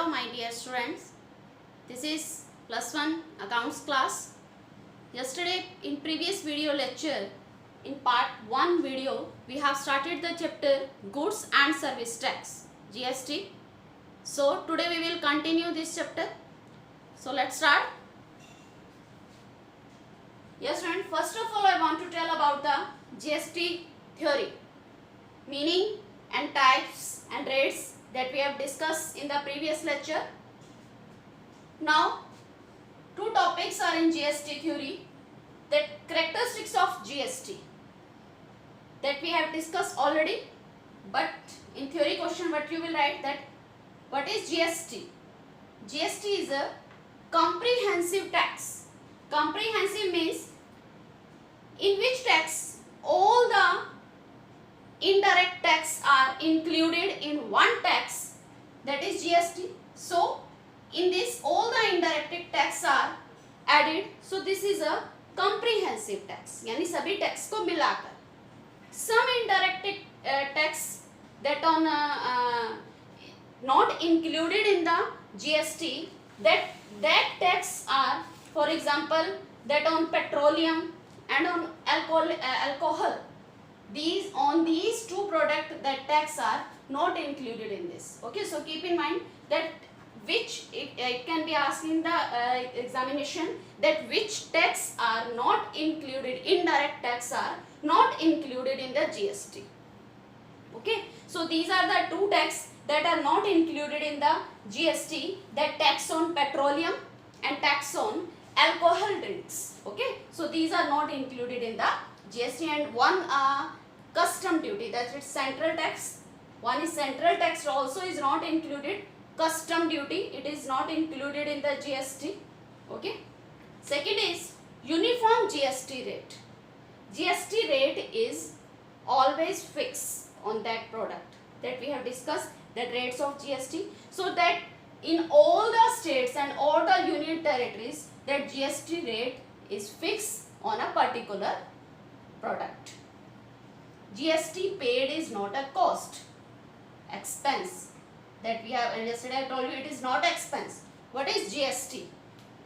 my dear students. This is plus 1 accounts class. Yesterday in previous video lecture, in part 1 video, we have started the chapter Goods and Service Tax, GST. So today we will continue this chapter. So let's start. Yes friend, first of all I want to tell about the GST theory, meaning and types and rates that we have discussed in the previous lecture. Now, two topics are in GST theory. The characteristics of GST that we have discussed already, but in theory question what you will write that what is GST? GST is a comprehensive tax. Comprehensive means in which tax all the indirect tax are included in one tax, that is GST. So in this all the indirect tax are added, so this is a comprehensive tax, यानी सभी tax को मिलाकर. Some indirect tax that on not included in the GST, that tax are, for example, that on petroleum and on alcohol. These two products that tax are not included in this. Okay, so keep in mind that which it can be asked in the examination that which tax are not included, indirect tax are not included in the GST. Okay, so these are the two tax that are not included in the GST, that tax on petroleum and tax on alcohol drinks. Okay, so these are not included in the GST, and one custom duty, that is central tax. One is central tax also is not included. Custom duty, it is not included in the GST. Okay. Second is uniform GST rate. GST rate is always fixed on that product that we have discussed, that rates of GST. So that in all the states and all the union territories, that GST rate is fixed on a particular product. GST paid is not a cost, expense. That we have yesterday I told you it is not expense. What is GST?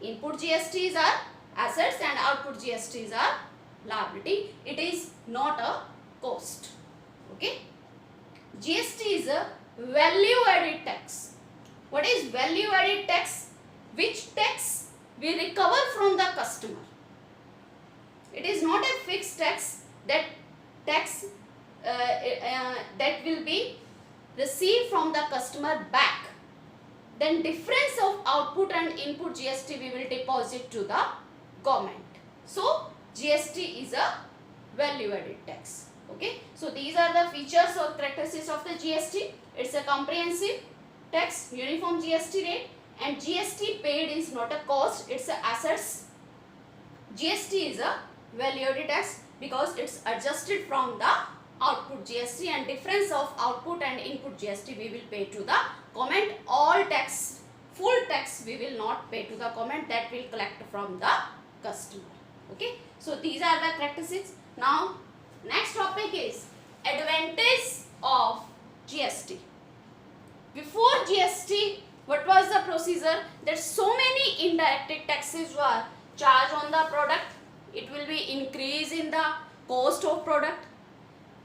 Input GSTs are assets and output GSTs are liability. It is not a cost. Okay. GST is a value added tax. What is value added tax? Which tax we recover from the customer. It is not a fixed tax. That tax that will be received from the customer back. Then difference of output and input GST we will deposit to the government. So GST is a value added tax. Okay. So these are the features or characteristics of the GST. It's a comprehensive tax, uniform GST rate, and GST paid is not a cost, it's a assets. GST is a value added tax because it's adjusted from the output GST, and difference of output and input GST we will pay to the government. All tax, full tax we will not pay to the government, that will collect from the customer. Okay. So these are the characteristics. Now next topic is advantage of GST. Before GST, what was the procedure? That so many indirect taxes were charged on the product. It will be increase in the cost of product.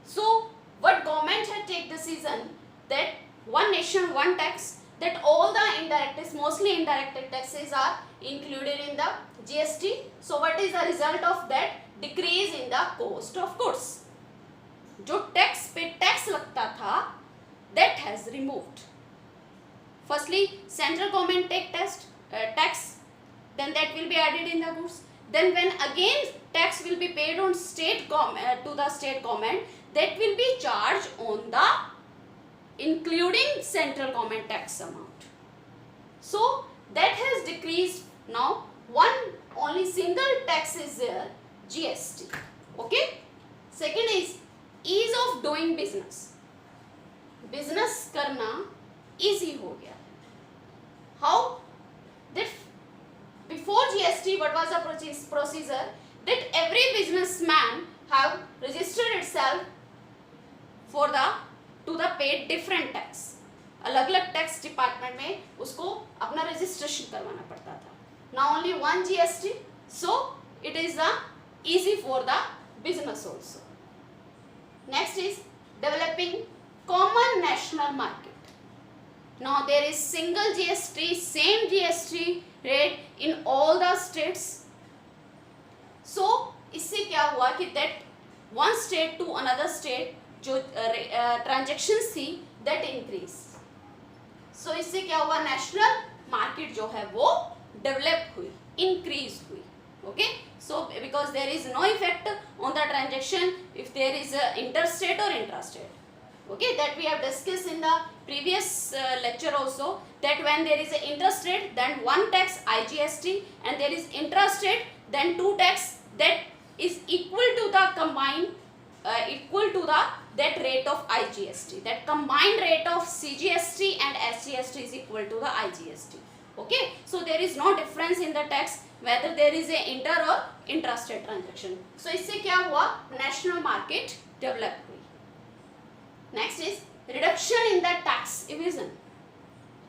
So what government had take decision that one nation one tax, that all the indirect, mostly indirect taxes are included in the GST. So what is the result of that? Decrease in the cost of goods. जो tax पे tax लगता था, that has removed. Firstly, central government take tax, then that will be added in the goods. Then when again tax will be paid on state government to the state government, that will be charged on the including central government tax amount. So that has decreased. Now one only single tax is there, GST. Okay. Second is ease of doing business. Business करना easy हो गया. How? That before GST, what was the procedure? That every businessman have registered itself for the to the paid different tax. अलग अलग tax department में उसको अपना registration करवाना पड़ता था. Now only one GST, so it is the easy for the business also. Next is developing common national market. Now there is single GST, same GST rate in all the states. So इससे क्या हुआ कि that one state to another state जो transactions थी that increase. So इससे क्या हुआ, national market जो है वो develop हुई, increase हुई. Okay, so because there is no effect on the transaction if there is a interstate or intrastate. Okay, that we have discussed in the previous lecture also, that when there is a interstate then one tax IGST and there is intrastate then two tax that is equal to the combined equal to the that rate of IGST. That combined rate of CGST and SGST is equal to the IGST. Okay, so there is no difference in the tax whether there is a inter or intrastate transaction. So इससे क्या हुआ, national market develop हुई. Next is reduction in the tax evasion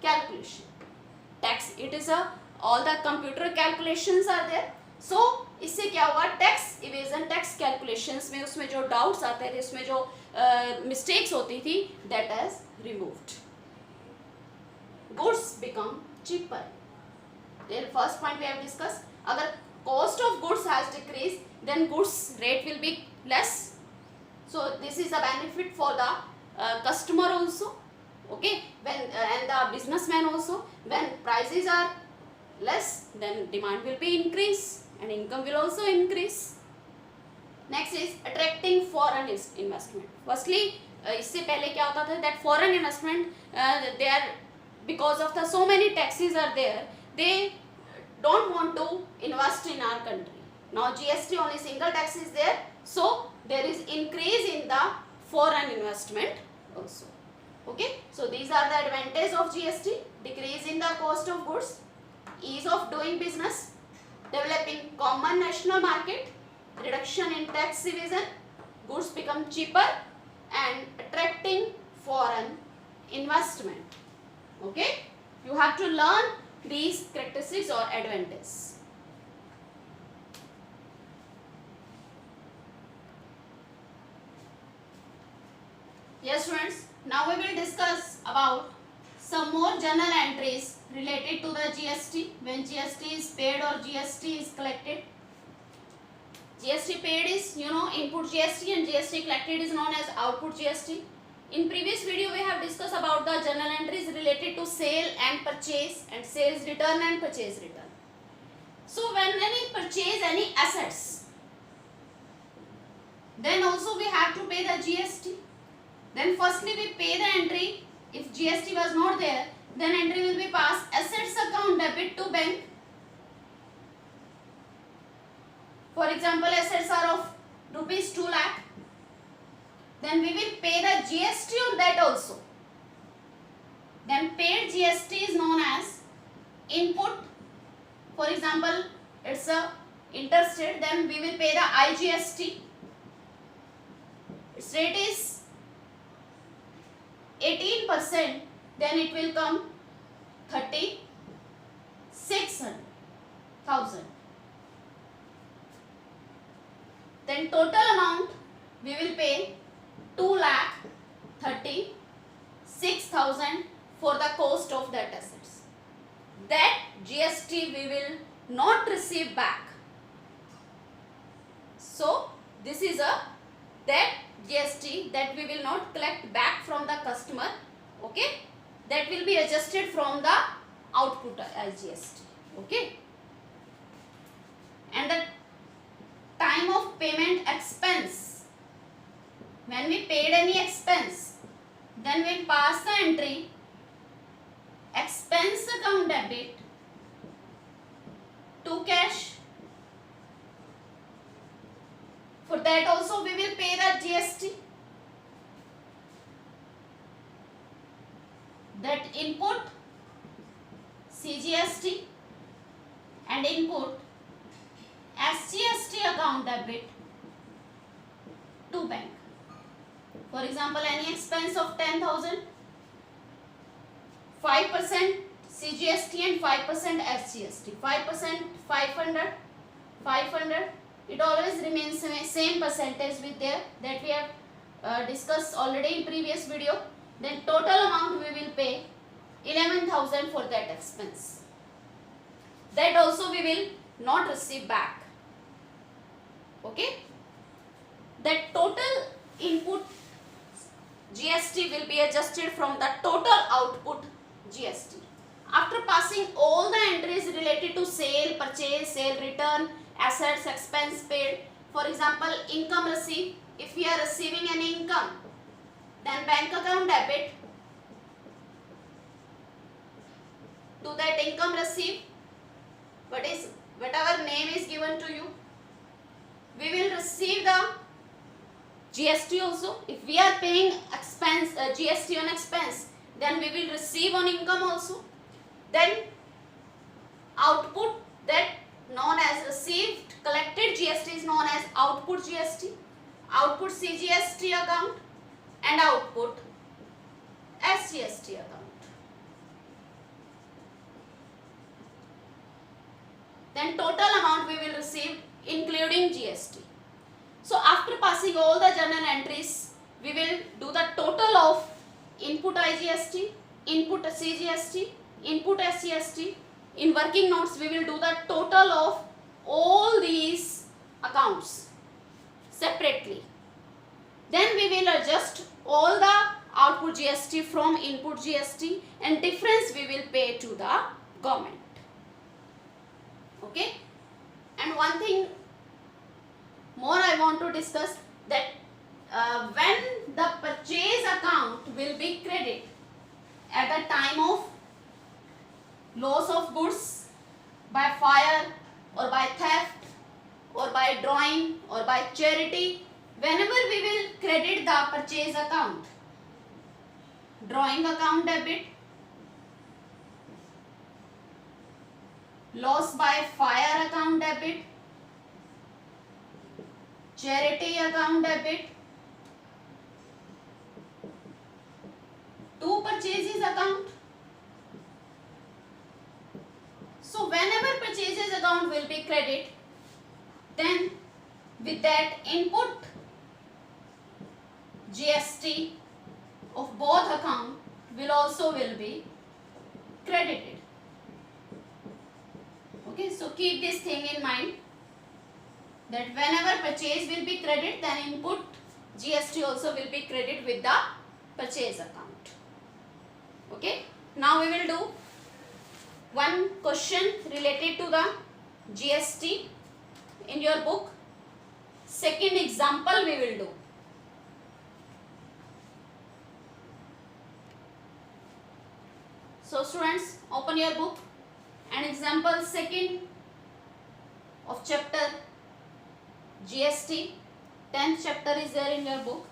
calculation. Tax, it is a all the computer calculations are there. So इससे क्या हुआ, tax evasion tax calculations में उसमें जो doubts आते थे, उसमें जो mistakes होती थी, that is removed. Goods become cheaper. Then first point we have discussed, अगर cost of goods has decreased then goods rate will be less. So this is a benefit for the customer also. Okay, when and the businessman also. When prices are less then demand will be increased and income will also increase. Next is attracting foreign investment. Firstly इससे पहले क्या होता था, that foreign investment they are, because of the so many taxes are there, they don't want to invest in our country. Now GST only single tax is there, so there is increase in the foreign investment also. Okay, so these are the advantages of GST: decrease in the cost of goods, ease of doing business, developing common national market, reduction in tax evasion, goods become cheaper, and attracting foreign investment. Okay, you have to learn these characteristics or advantages. Yes students, now we will discuss about some more journal entries related to the GST, when GST is paid or GST is collected. GST paid is, you know, input GST, and GST collected is known as output GST. In previous video we have discussed about the journal entries related to sale and purchase, and sales return and purchase return. So when we purchase any assets, then also we have to pay the GST. Then firstly we pay the entry. If GST was not there, then entry will be passed assets account debit to bank. For example, assets are of rupees 2 lakh. Then we will pay the GST on that also. Then paid GST is known as input. For example, it's a interstate, then we will pay the IGST. Its rate is 18%, then it will come 36,000. Then total amount we will pay 2,36,000 for the cost of that assets. That GST we will not receive back. So this is a that GST that we will not collect back from the customer. Okay, that will be adjusted from the output as GST. Okay, and the time of payment expense, when we paid any expense, then we pass the entry expense account debit to cash. For that also we will pay the GST. That input CGST and input SGST account debit to bank. For example, any expense of 10,000, 5% CGST and 5% SGST. 5% 500, 500. It always remains same percentage with there that we have discussed already in previous video. Then total amount we will pay 11,000 for that expense. That also we will not receive back. Okay. That total input GST will be adjusted from the total output GST. After passing all the entries related to sale, purchase, sale, return, assets, expense paid, for example, income received, if we are receiving an income, then bank account debit to that income received, whatever name is given to you, we will receive the GST also. If we are paying expense GST on expense, then we will receive on income also. Then output that known as received collected GST is known as output GST, output CGST account and output SGST account. Then total amount we will receive including GST. So after passing all the journal entries, we will do the total of input IGST, input CGST, input SGST. In working notes, we will do the total of all these accounts separately. Then we will adjust all the output GST from input GST and difference we will pay to the government. Okay. And one thing more I want to discuss, that when the purchase account will be credited at the time of loss of goods by fire or by theft or by drawing or by charity, whenever we will credit the purchase account, drawing account debit, loss by fire account debit, charity account debit, to purchases account. So whenever purchases account will be credited, then with that input GST of both account will be credited. Okay, so keep this thing in mind, that whenever purchase will be credited, then input GST also will be credited with the purchase account. Okay, now we will do one question related to the GST in your book. Second example we will do. So students, open your book and example second of chapter GST, 10th chapter is there in your book.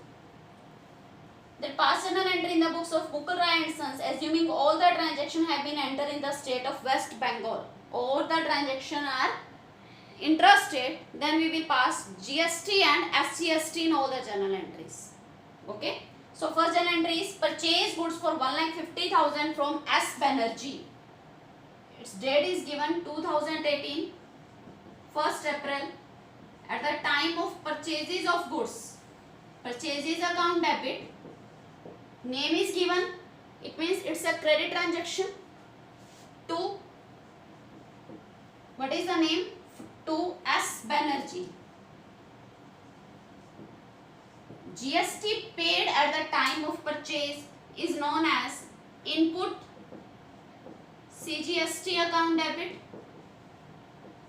The past journal entry in the books of Mukul Rai and Sons, assuming all the transactions have been entered in the state of West Bengal, all the transactions are intrastate, then we will pass GST and SGST in all the journal entries. Okay. So first journal entry is purchase goods for 1,50,000 from S. Banerjee. Its date is given 2018, 1st April. At the time of purchases of goods, purchases account debit, name is given, it means it's a credit transaction. To, what is the name? To S. Banerjee. GST paid at the time of purchase is known as input CGST account debit,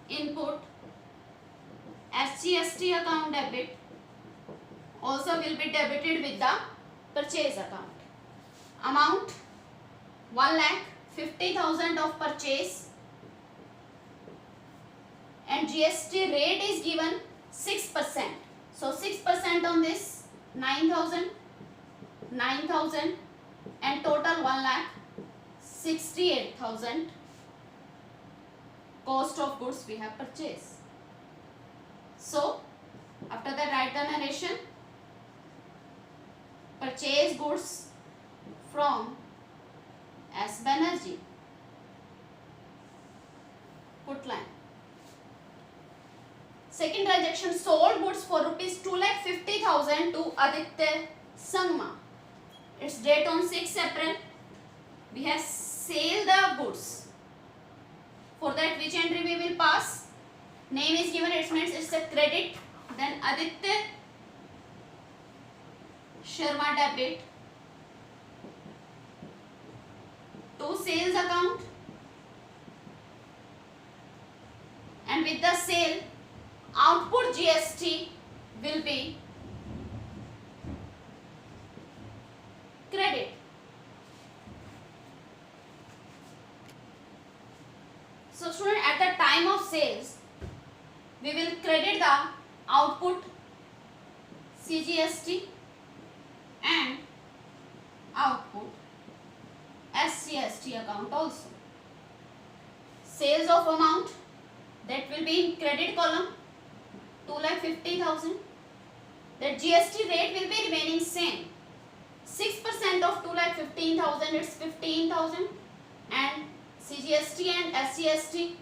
input SGST account debit also will be debited with the purchase account. Amount 1,50,000 of purchase and GST rate is given 6%. So 6% on this 9,000 and total 1,68,000 cost of goods we have purchased. So after that write the narration. Purchase goods from S. S Banerjee. Put line. Second transaction, sold goods for rupees 2,50,000 to Aditya Sangma. Its date on 6 April. We have sold the goods. For that, which entry we will pass? Name is given, it means it's a credit. Then Aditya Sharma debit to sales account, and with the sale, output GST will be credit. So student, at the time of sales, we will credit the output CGST and output SCST account also. Sales of amount, that will be in credit column, 2,50,000. The GST rate will be remaining same. 6% of 2,15,000, it's 15,000, and CGST and SCST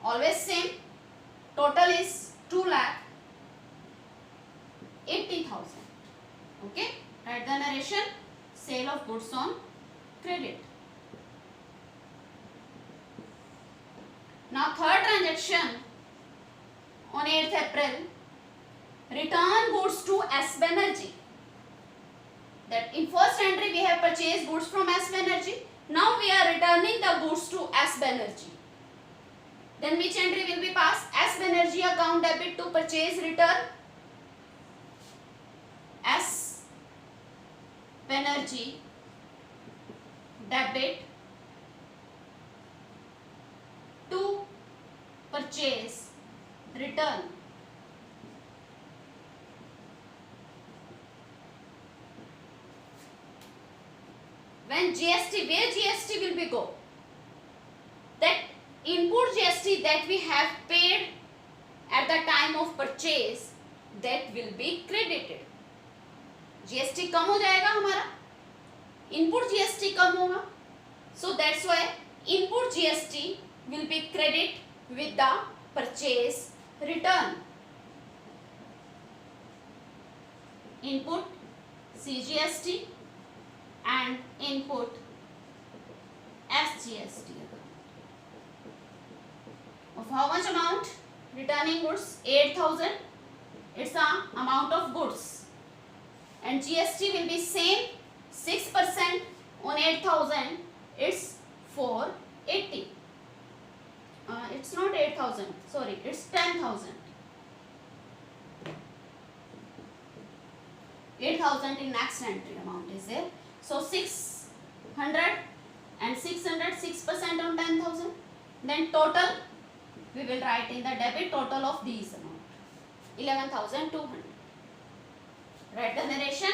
always same. Total is 2,80,000. Okay, write the narration, sale of goods on credit. Now third transaction on 8th April, return goods to S Banerjee. That in first entry we have purchased goods from S Banerjee. Now we are returning the goods to S Banerjee. Then which entry will be passed? S Banerjee account debit to purchase return. S Banerjee debit to purchase return. When GST, where GST will be go? That input GST that we have paid at the time of purchase, that will be credited. GST कम हो जाएगा हमारा, input GST कम होगा, so that's why input GST will be credit with the purchase return. Input CGST and input SGST. Of how much amount? Returning goods 8,000. It's the amount of goods, and GST will be same, 6% on 8,000. It's 480. It's not 8,000. Sorry, it's 10,000. 8,000 in next entry amount is there. So 600 and 600, 6% on 10,000. Then total we will write in the debit total of these amount, 11,200. Write the narration,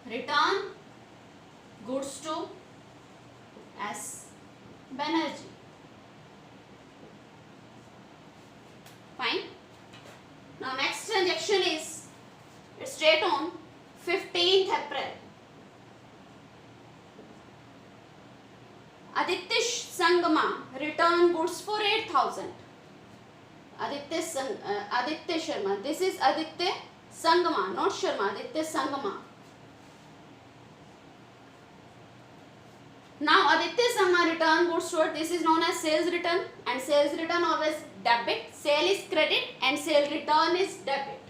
return goods to S Banerjee. Fine. Now next transaction is, it's date on 15th April. Aditya Sangma return goods for 8,000. Aditya Sharma. This is Aditya Sangma, not Sharma. Aditya Sangma. Now Aditya Sangma return goods to, this is known as sales return, and sales return always debit. Sale is credit and sale return is debit.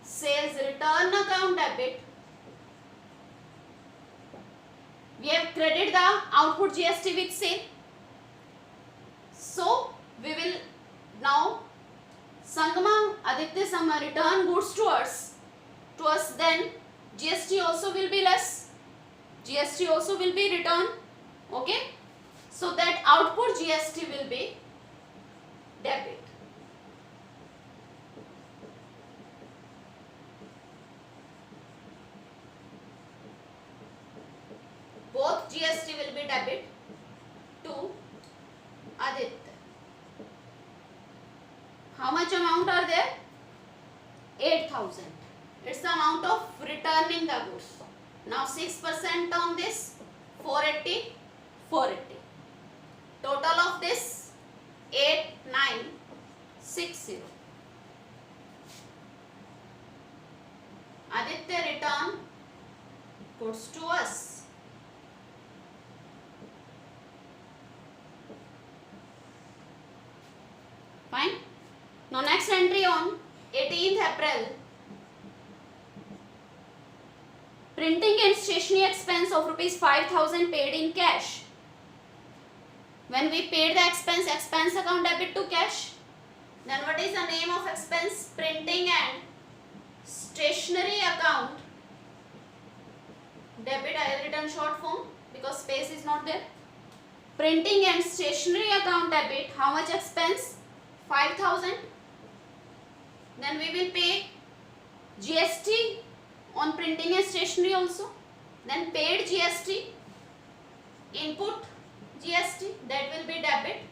Sales return account debit. We have credited the output GST with sale. So we will now Aditya Sangma return goods to us, then GST also will be less. GST also will be returned. Okay. So that output GST will be debit. Both GST will be debit to Aditya. How much amount are there? 8,000. It's the amount of returning the goods. Now 6% on this, 480, 480. Total of this 8960. Aditya return goods to us. Fine. Now next entry on 18th April. Printing and stationery expense of rupees 5,000 paid in cash. When we paid the expense account debit to cash. Then what is the name of expense? Printing and stationery account debit. I will written short form because space is not there. Printing and stationery account debit. How much expense? 5,000. Then we will pay GST on printing and stationery also. Then paid GST, input GST, that will be debit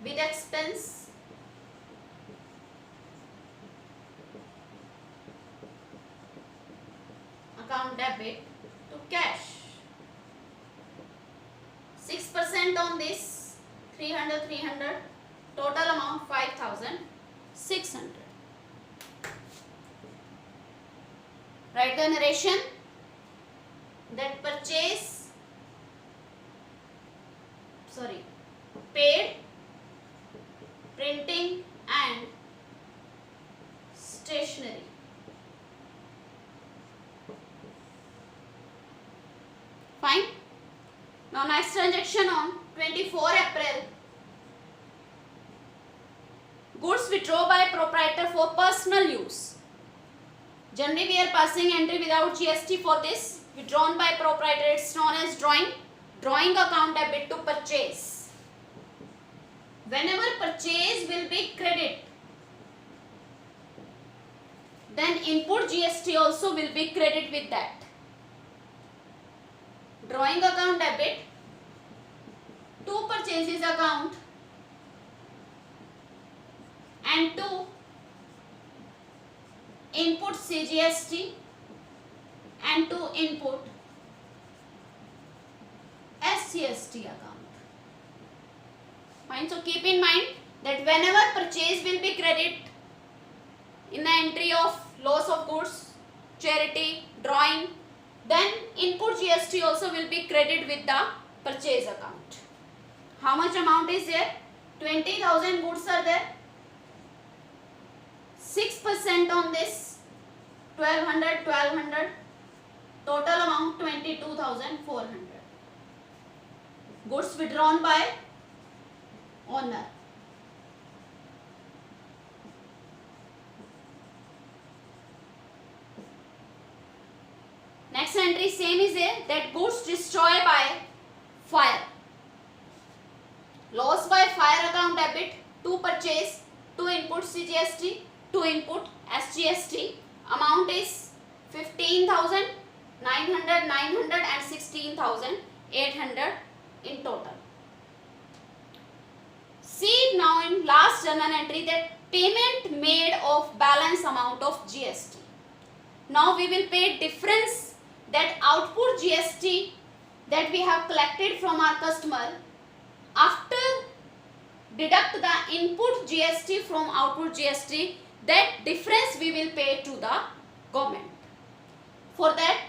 with expense. Account debit to cash. 6% on this, 300. Total amount 5,600. Write the narration that paid printing and stationery. Fine. Now next transaction on 24 April. Goods withdrawn by proprietor for personal use. Generally we are passing entry without GST for this. Withdrawn by proprietor, it's known as drawing account debit to purchase. Whenever purchase will be credit, then input GST also will be credit with that. Drawing account debit to purchases account and to input CGST and to input SGST account. Fine. So keep in mind that whenever purchase will be credit in the entry of loss of goods, charity, drawing, then input GST also will be credit with the purchase account. How much amount is there? 20,000 goods are there. 6% on this, 1200. Total amount 22,400. Goods withdrawn by owner. Next entry same is there, that goods destroyed by fire. Loss by fire account debit to purchase, to input CGST, to input SGST. Amount is 15,000, 900 and 16,800 in total. See now in last journal entry that payment made of balance amount of GST. Now we will pay difference, that output GST that we have collected from our customer. After deduct the input GST from output GST, that difference we will pay to the government. For that,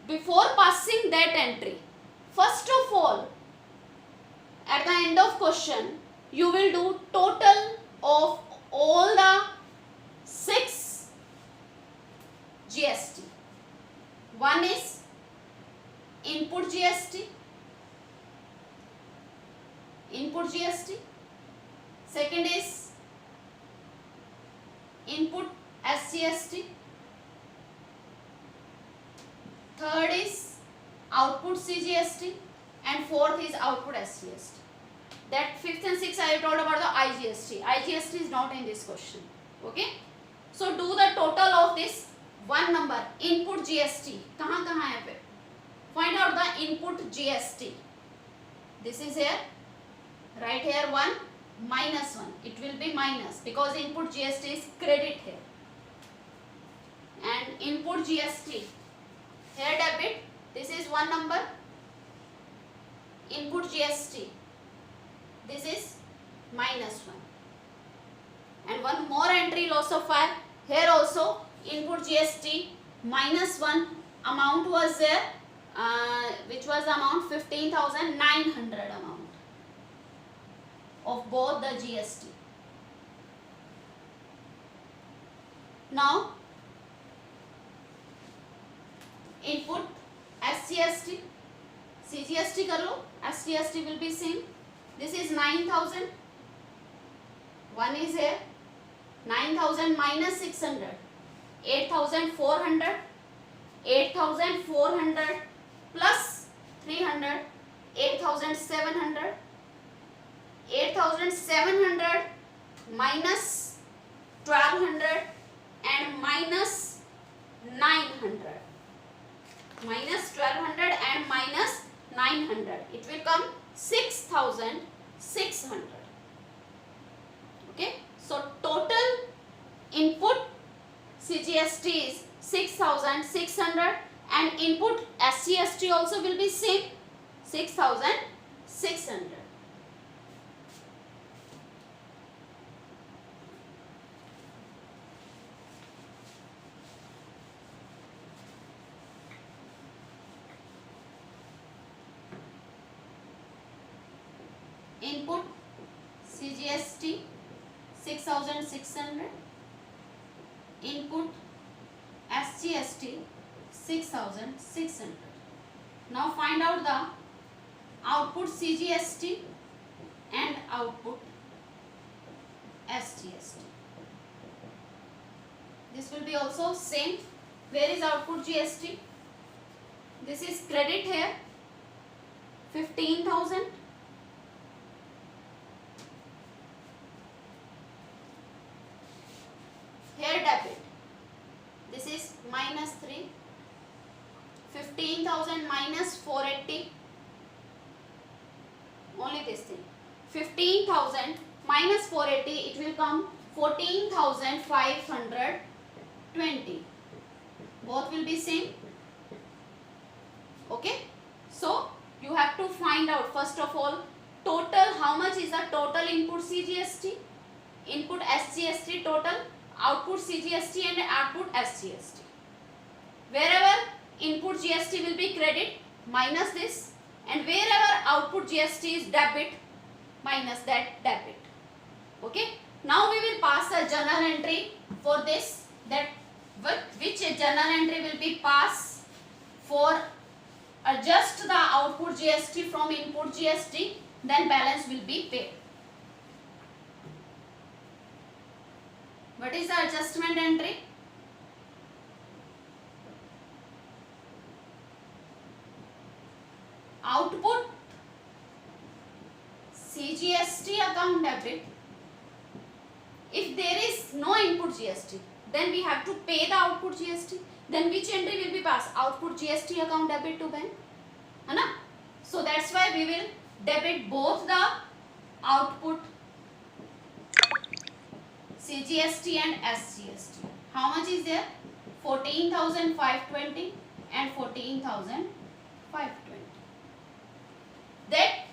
before passing that entry, first of all, at the end of question, you will do total of all the 6 GST. One is input GST, second is input SGST, third is output CGST, and fourth is output SGST. That fifth and sixth I told about the IGST. IGST is not in this question. Okay. So do the total of this one number, input GST. कहाँ है पे? Find out the input GST. This is here. Write here 1 minus 1. It will be minus because input GST is credit here. And input GST here debit. This is one number. input GST, this is minus 1. And one more entry, loss of fire. Here also input GST minus 1 amount was there, which was amount 15,900 amount of both the GST. Now input SGST, CGST कर लो, SGST will be same. This is 9,000. One is here 9,000 minus 600, 8,400. 8,400 plus 300, 8,700. 8,700 minus 1,200 and minus 900. Minus 1,200 and minus 900. It will come 6,600. Okay. So total input CGST is 6,600 and input SGST also will be same, 6,600. Input CGST 6,600, input SGST 6,600. Now find out the output CGST and output SGST. This will be also same. Where is output GST? This is credit here, 15,000. Here debit. This is minus 3. 15,000 minus 480. Only this thing. 15,000 minus 480, it will come 14,520. Both will be same. Okay. So you have to find out first of all total, how much is the total input CGST, input SGST total, output CGST and output SGST. Wherever input GST will be credit, minus this, and wherever output GST is debit, minus that debit. Okay. Now we will pass a journal entry for this, that which journal entry will be passed for adjust the output GST from input GST, then balance will be paid. What is the adjustment entry? Output CGST account debit. If there is no input GST, then we have to pay the output GST. Then which entry will be passed? Output GST account debit to bank. है ना? So that's why we will debit both the output CGST and SGST. How much is there? 14,520 and 14,520. That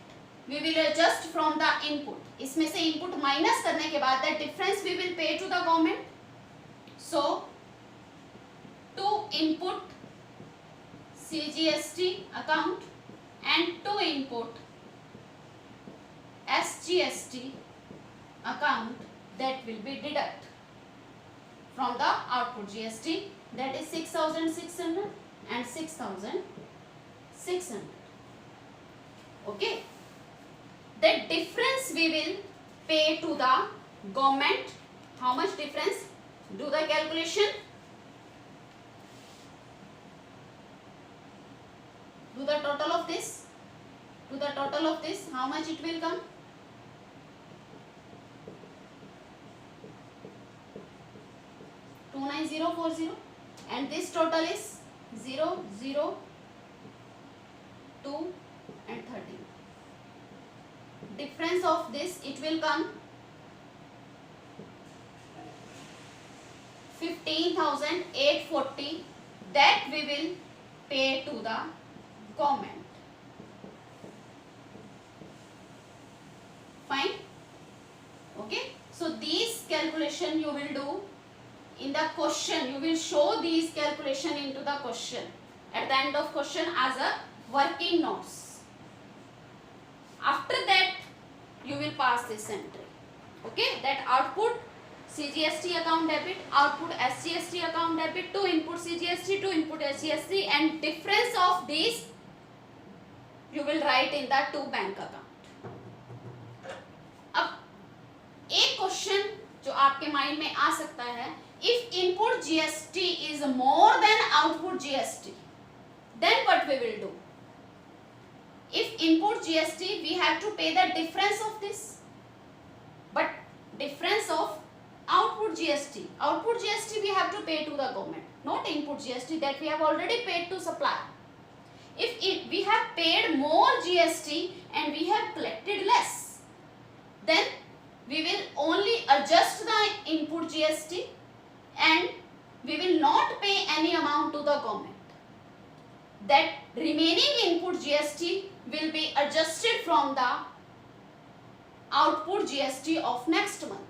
we will adjust from the input. इसमें से input minus करने के बाद that difference we will pay to the government. So to input CGST account and to input SGST account, that will be deduct from the output GST, that is 6,600 and 6,600. Okay. The difference we will pay to the government. How much difference? Do the calculation. Do the total of this. Do the total of this. How much it will come? $29040, and this total is 0, 0, 2 and 13. Difference of this, it will come 15,840, that we will pay to the government. calculation you will do in the question. You will show these calculation into the question at the end of question as a working notes. After that you will pass this entry. Okay, that output CGST account debit, output SGST account debit, to input CGST, to input SGST, and difference of these you will write in the two bank account. अब एक question जो आपके mind में आ सकता है, if input GST is more than output GST, then what we will do? If input GST, we have to pay the difference of this, but difference of output GST we have to pay to the government, not input GST that we have already paid to supplier. If we have paid more GST and we have collected less, then we will only adjust the input GST and we will not pay any amount to the government. That remaining input GST will be adjusted from the output GST of next month.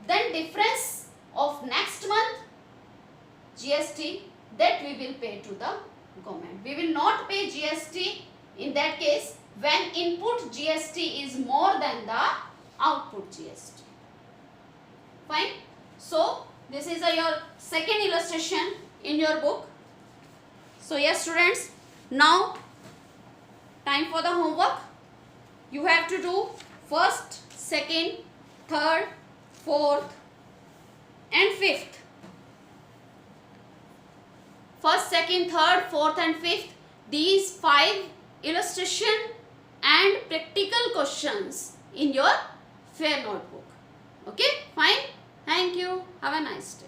Then difference of next month GST that we will pay to the government. We will not pay GST in that case when input GST is more than the output GST. Fine. So this is your second illustration in your book. So yes students, now time for the homework. You have to do first, second, third, fourth and fifth. First, second, third, fourth and fifth, these 5 illustration and practical questions in your fair notebook. Okay, fine. Thank you. Have a nice day.